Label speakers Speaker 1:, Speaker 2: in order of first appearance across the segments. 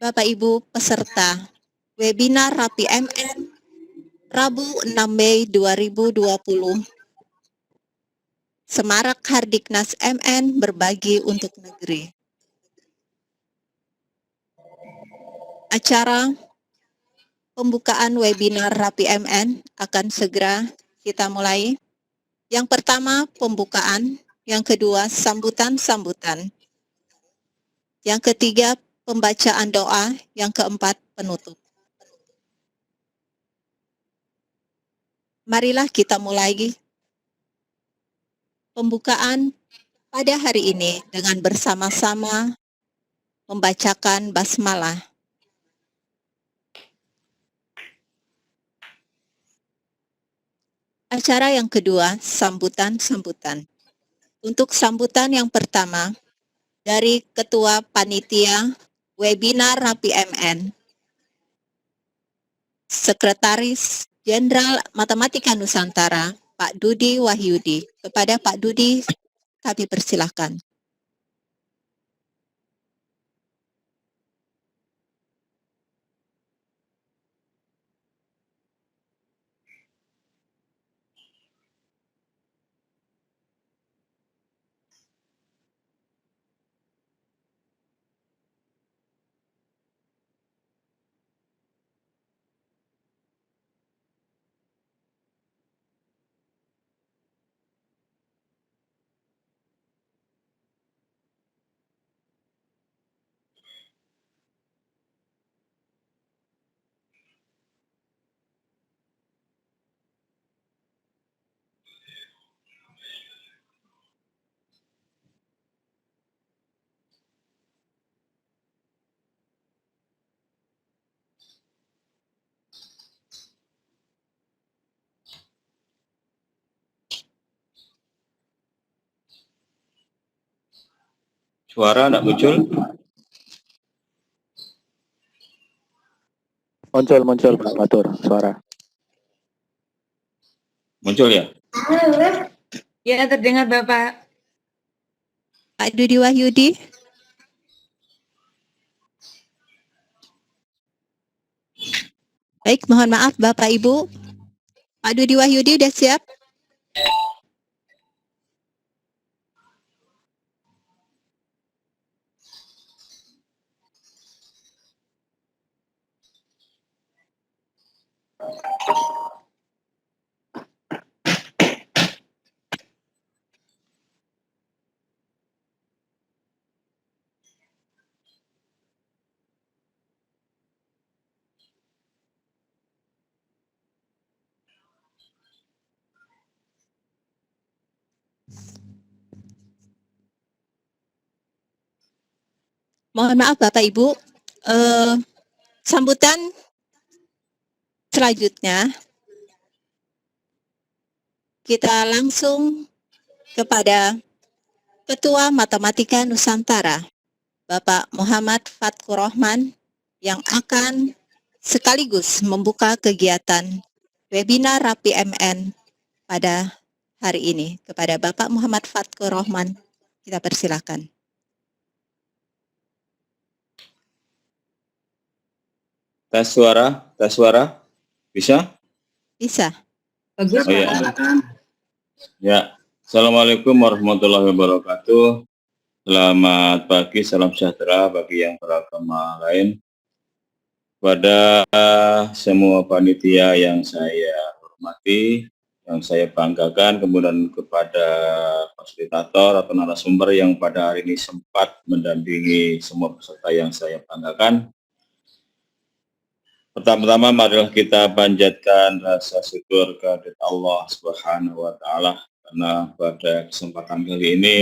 Speaker 1: Bapak Ibu peserta webinar Rapi MN Rabu 6 Mei 2020. Semarak Hardiknas MN berbagi untuk negeri. Acara pembukaan webinar Rapi MN akan segera kita mulai. Yang pertama pembukaan, yang kedua sambutan-sambutan. Yang ketiga pembacaan doa, yang keempat penutup. Marilah kita mulai pembukaan pada hari ini dengan bersama-sama membacakan basmalah. Acara yang kedua, sambutan-sambutan. Untuk sambutan yang pertama, dari Ketua Panitia Webinar Rapi MN, Sekretaris Jenderal Matematika Nusantara, Pak Dudi Wahyudi. Kepada Pak Dudi, kami persilahkan.
Speaker 2: Suara enggak muncul?
Speaker 3: Muncul Pak Batur, suara.
Speaker 2: Muncul ya?
Speaker 4: Ya, terdengar Bapak.
Speaker 1: Pak Dudi Wahyudi. Baik, mohon maaf Bapak Ibu. Pak Dudi Wahyudi sudah siap? Mohon maaf Bapak Ibu, sambutan selanjutnya kita langsung kepada Ketua Matematika Nusantara, Bapak Muhammad Fatkur Rahman, yang akan sekaligus membuka kegiatan webinar Rapi MN pada hari ini. Kepada Bapak Muhammad Fatkur Rahman, kita persilakan.
Speaker 2: Tes suara. Bisa?
Speaker 1: Bisa.
Speaker 4: Bagus,
Speaker 2: Oh, ya.
Speaker 4: Pak.
Speaker 2: Ya. Assalamualaikum warahmatullahi wabarakatuh. Selamat pagi, salam sejahtera bagi yang beragama lain. Pada semua panitia yang saya hormati, yang saya banggakan, kemudian kepada fasilitator atau narasumber yang pada hari ini sempat mendampingi semua peserta yang saya banggakan. Pertama-tama marilah kita panjatkan rasa syukur kehadirat Allah Subhanahu wa taala karena pada kesempatan kali ini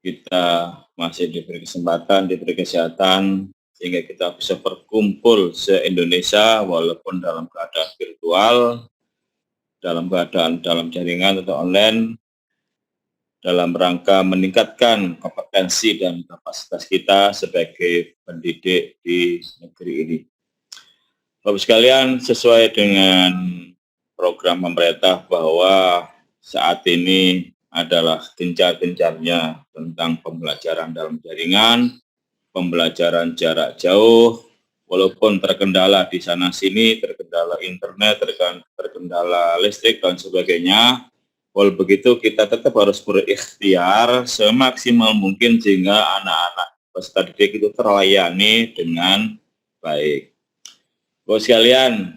Speaker 2: kita masih diberi kesempatan, diberi kesehatan sehingga kita bisa berkumpul se-Indonesia walaupun dalam keadaan virtual, dalam keadaan dalam jaringan atau online dalam rangka meningkatkan kompetensi dan kapasitas kita sebagai pendidik di negeri ini. Bapak sekalian, sesuai dengan program pemerintah bahwa saat ini adalah gencar-gencarnya tentang pembelajaran dalam jaringan, pembelajaran jarak jauh, walaupun terkendala di sana sini, terkendala internet, terkendala listrik dan sebagainya. Walau begitu kita tetap harus berikhtiar semaksimal mungkin sehingga anak-anak peserta didik itu terlayani dengan baik. Bapak sekalian,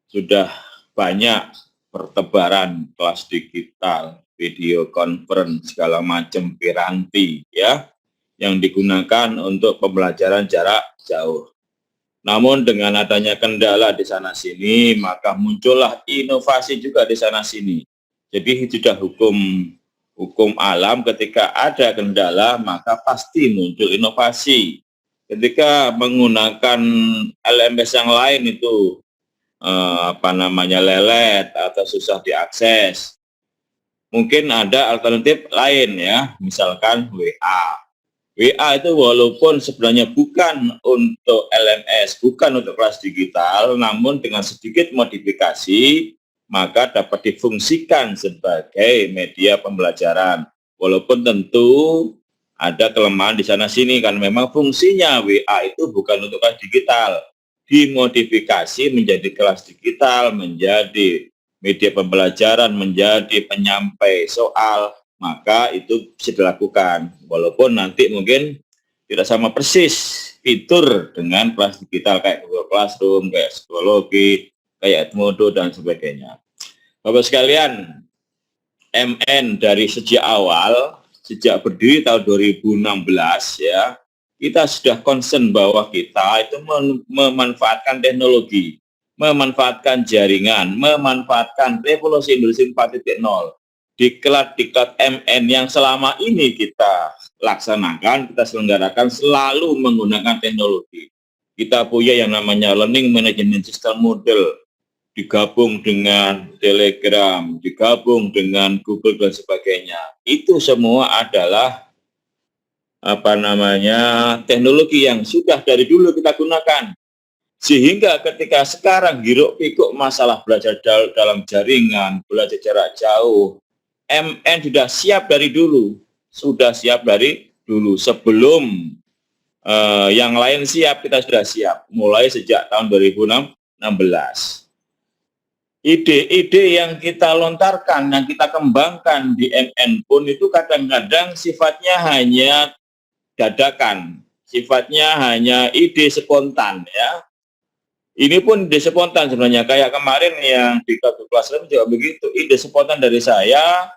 Speaker 2: sudah banyak pertebaran kelas digital, video conference, segala macam piranti ya, yang digunakan untuk pembelajaran jarak jauh. Namun dengan adanya kendala di sana sini, maka muncullah inovasi juga di sana sini. Jadi sudah hukum alam, ketika ada kendala maka pasti muncul inovasi. Ketika menggunakan LMS yang lain itu lelet atau susah diakses, mungkin ada alternatif lain ya, misalkan WA. WA itu walaupun sebenarnya bukan untuk LMS, bukan untuk kelas digital, namun dengan sedikit modifikasi maka dapat difungsikan sebagai media pembelajaran. Walaupun tentu ada kelemahan di sana sini, kan memang fungsinya WA itu bukan untuk kelas digital, dimodifikasi menjadi kelas digital, menjadi media pembelajaran, menjadi penyampai soal, maka itu bisa dilakukan. Walaupun nanti mungkin tidak sama persis fitur dengan kelas digital kayak Google Classroom, kayak psikologi, kayak Edmodo dan sebagainya. Bapak sekalian, MN dari sejak awal, sejak berdiri tahun 2016 ya, kita sudah concern bahwa kita itu memanfaatkan teknologi, memanfaatkan jaringan, memanfaatkan revolusi industri 4.0. Diklat-diklat MN yang selama ini kita laksanakan, kita selenggarakan selalu menggunakan teknologi. Kita punya yang namanya Learning Management System Model, digabung dengan Telegram, digabung dengan Google dan sebagainya. Itu semua adalah teknologi yang sudah dari dulu kita gunakan. Sehingga ketika sekarang hiruk pikuk masalah belajar dalam jaringan, belajar jarak jauh, MN sudah siap dari dulu. Sebelum yang lain siap, kita sudah siap. Mulai sejak tahun 2016. Ide-ide yang kita lontarkan, yang kita kembangkan di MN pun itu kadang-kadang sifatnya hanya dadakan, sifatnya hanya ide spontan ya. Ini pun ide spontan sebenarnya, kayak kemarin yang di kelas juga begitu, ide spontan dari saya,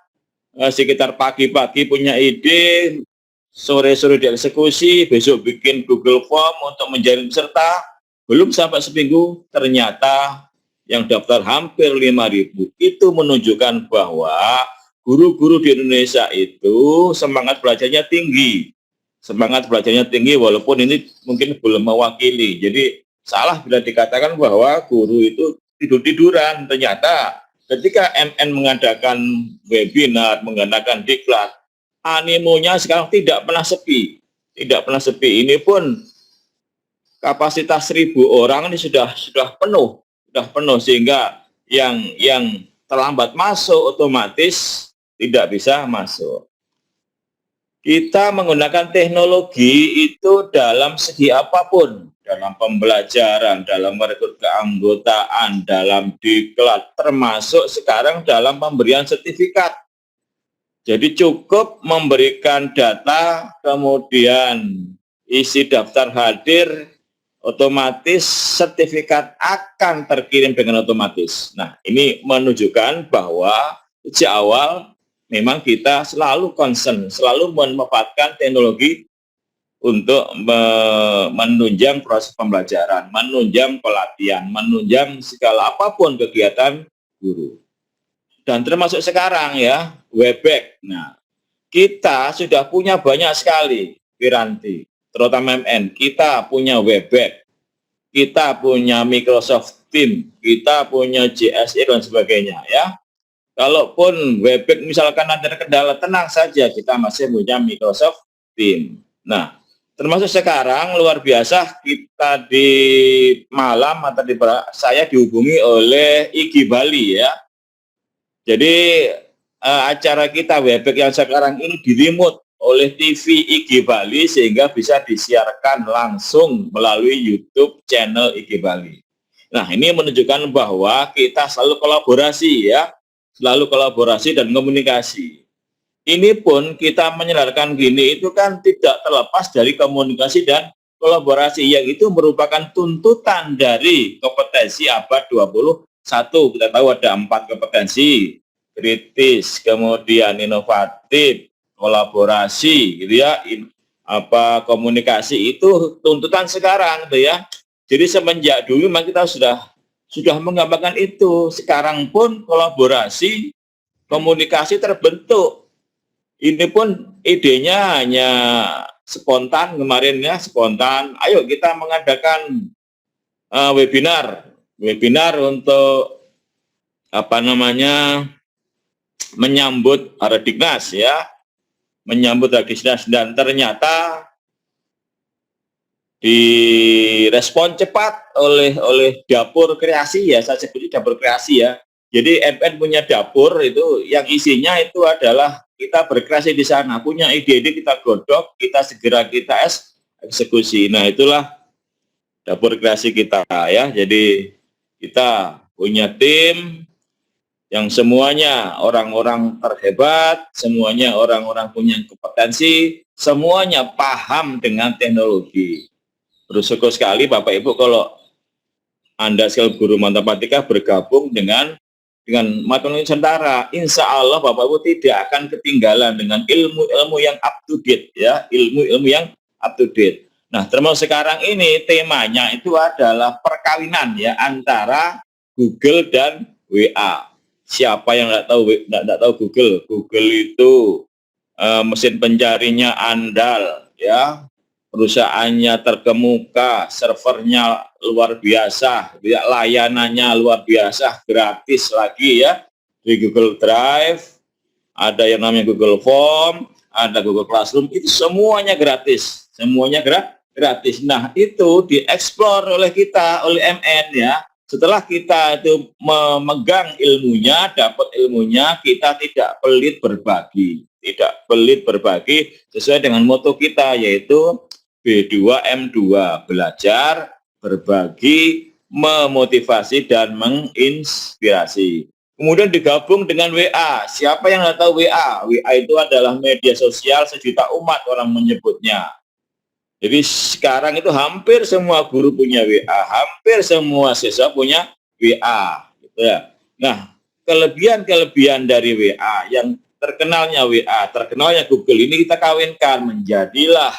Speaker 2: sekitar pagi-pagi punya ide, sore-sore dieksekusi, besok bikin Google Form untuk menjaring peserta, belum sampai seminggu ternyata yang daftar hampir 5.000. Itu menunjukkan bahwa guru-guru di Indonesia itu semangat belajarnya tinggi. Semangat belajarnya tinggi walaupun ini mungkin belum mewakili. Jadi salah bila dikatakan bahwa guru itu tidur-tiduran. Ternyata ketika MN mengadakan webinar, mengadakan diklat, animonya sekarang tidak pernah sepi. Tidak pernah sepi. Ini pun kapasitas 1.000 orang ini sudah penuh. Sudah penuh sehingga yang terlambat masuk otomatis tidak bisa masuk. Kita menggunakan teknologi itu dalam segi apapun, dalam pembelajaran, dalam merekrut keanggotaan, dalam diklat, termasuk sekarang dalam pemberian sertifikat. Jadi cukup memberikan data, kemudian isi daftar hadir, otomatis sertifikat akan terkirim dengan otomatis. Nah, ini menunjukkan bahwa sejak awal memang kita selalu concern, selalu memanfaatkan teknologi untuk menunjang proses pembelajaran, menunjang pelatihan, menunjang segala apapun kegiatan guru. Dan termasuk sekarang ya, Webex. Nah, kita sudah punya banyak sekali piranti, terutama MN, kita punya Webex, kita punya Microsoft Teams, kita punya JSE dan sebagainya ya. Kalaupun Webex misalkan ada kendala, tenang saja, kita masih punya Microsoft Teams. Nah, termasuk sekarang luar biasa, kita di malam atau saya dihubungi oleh IGI Bali ya. Jadi acara kita Webex yang sekarang ini di remote oleh TV IG Bali sehingga bisa disiarkan langsung melalui YouTube channel IG Bali. Nah, ini menunjukkan bahwa kita selalu kolaborasi ya, selalu kolaborasi dan komunikasi. Ini pun kita menyelarkan gini itu kan tidak terlepas dari komunikasi dan kolaborasi yang itu merupakan tuntutan dari kompetensi abad 21. Kita tahu ada 4 kompetensi, kritis, kemudian inovatif, kolaborasi gitu ya, komunikasi itu tuntutan sekarang gitu ya. Jadi semenjak dulu memang kita sudah menggambarkan itu. Sekarang pun kolaborasi, komunikasi terbentuk. Ini pun idenya hanya spontan kemarin ya, spontan. Ayo kita mengadakan webinar untuk menyambut Radiknas ya, menyambut Radiknas, dan ternyata direspon cepat oleh dapur kreasi ya, saya sebutnya dapur kreasi ya. Jadi MN punya dapur itu yang isinya itu adalah kita berkreasi di sana, punya ide-ide kita godok, kita segera eksekusi. Nah, itulah dapur kreasi kita ya. Jadi kita punya tim yang semuanya orang-orang terhebat, semuanya orang-orang punya kompetensi, semuanya paham dengan teknologi. Bersyukur sekali Bapak Ibu kalau Anda sebagai guru matematika bergabung dengan Matematika Nusantara. Insya Allah Bapak Ibu tidak akan ketinggalan dengan ilmu-ilmu yang up to date ya, ilmu-ilmu yang up to date. Nah, termasuk sekarang ini temanya itu adalah perkawinan ya antara Google dan WA. Siapa yang nggak tahu Google? Google itu mesin pencarinya andal ya, perusahaannya terkemuka, servernya luar biasa, ya, layanannya luar biasa, gratis lagi ya, di Google Drive, ada yang namanya Google Form, ada Google Classroom, itu semuanya gratis, gratis. Nah, itu dieksplor oleh kita, oleh MN ya. Setelah kita itu memegang ilmunya, dapat ilmunya, kita tidak pelit berbagi. Tidak pelit berbagi sesuai dengan moto kita, yaitu B2M2, belajar, berbagi, memotivasi, dan menginspirasi. Kemudian digabung dengan WA. Siapa yang nggak tahu WA? WA itu adalah media sosial sejuta umat orang menyebutnya. Jadi sekarang itu hampir semua guru punya WA, hampir semua siswa punya WA. Gitu ya. Nah, kelebihan-kelebihan dari WA, yang terkenalnya WA, terkenalnya Google, ini kita kawinkan menjadilah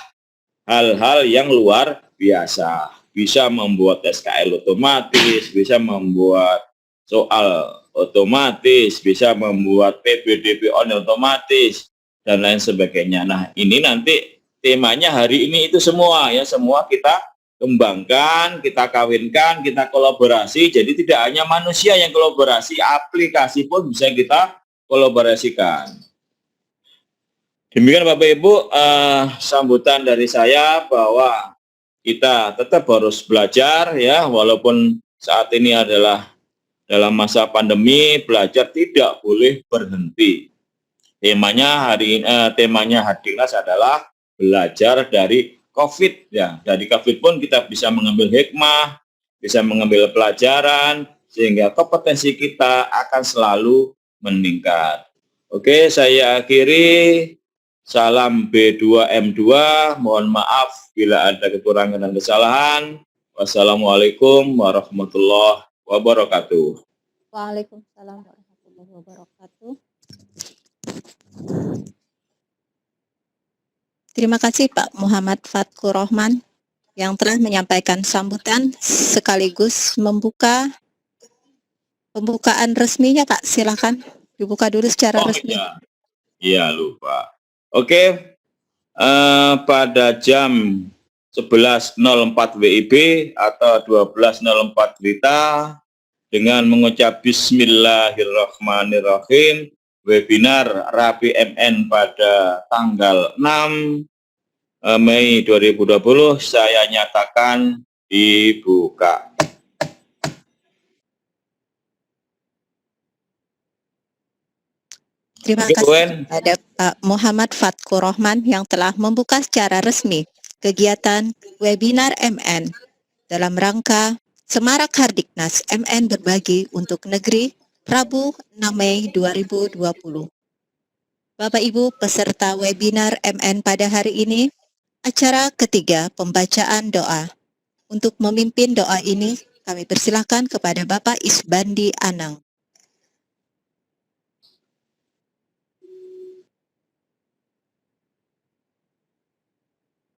Speaker 2: hal-hal yang luar biasa. Bisa membuat SKL otomatis, bisa membuat soal otomatis, bisa membuat PPDB online otomatis, dan lain sebagainya. Nah, ini nanti temanya hari ini itu semua ya, semua kita kembangkan, kita kawinkan, kita kolaborasi. Jadi tidak hanya manusia yang kolaborasi, aplikasi pun bisa kita kolaborasikan. Demikian Bapak Ibu, sambutan dari saya bahwa kita tetap harus belajar ya, walaupun saat ini adalah dalam masa pandemi, belajar tidak boleh berhenti. Temanya Hadiknas adalah belajar dari COVID ya. Dari COVID pun kita bisa mengambil hikmah, bisa mengambil pelajaran, sehingga kompetensi kita akan selalu meningkat. Oke, saya akhiri. Salam B2M2, mohon maaf bila ada kekurangan dan kesalahan. Wassalamualaikum warahmatullahi wabarakatuh.
Speaker 1: Waalaikumsalam warahmatullahi wabarakatuh. Terima kasih Pak Muhammad Fatkur Rohman yang telah menyampaikan sambutan sekaligus membuka pembukaan resminya Pak. Silakan dibuka dulu secara resmi.
Speaker 2: Iya, lupa. Oke, pada jam 11.04 WIB atau 12.04 WITA dengan mengucap Bismillahirrahmanirrahim, webinar Rapi MN pada tanggal 6 Mei 2020 saya nyatakan dibuka.
Speaker 1: Terima
Speaker 2: Oke, Bu
Speaker 1: kasih
Speaker 2: En.
Speaker 1: kepada Pak Muhammad Fatkur Rohman yang telah membuka secara resmi kegiatan webinar MN dalam rangka Semarak Hardiknas MN Berbagi untuk Negeri Rabu 6 Mei 2020. Bapak Ibu peserta webinar MN pada hari ini, acara ketiga pembacaan doa. Untuk memimpin doa ini, kami persilahkan kepada Bapak Isbandi Anang.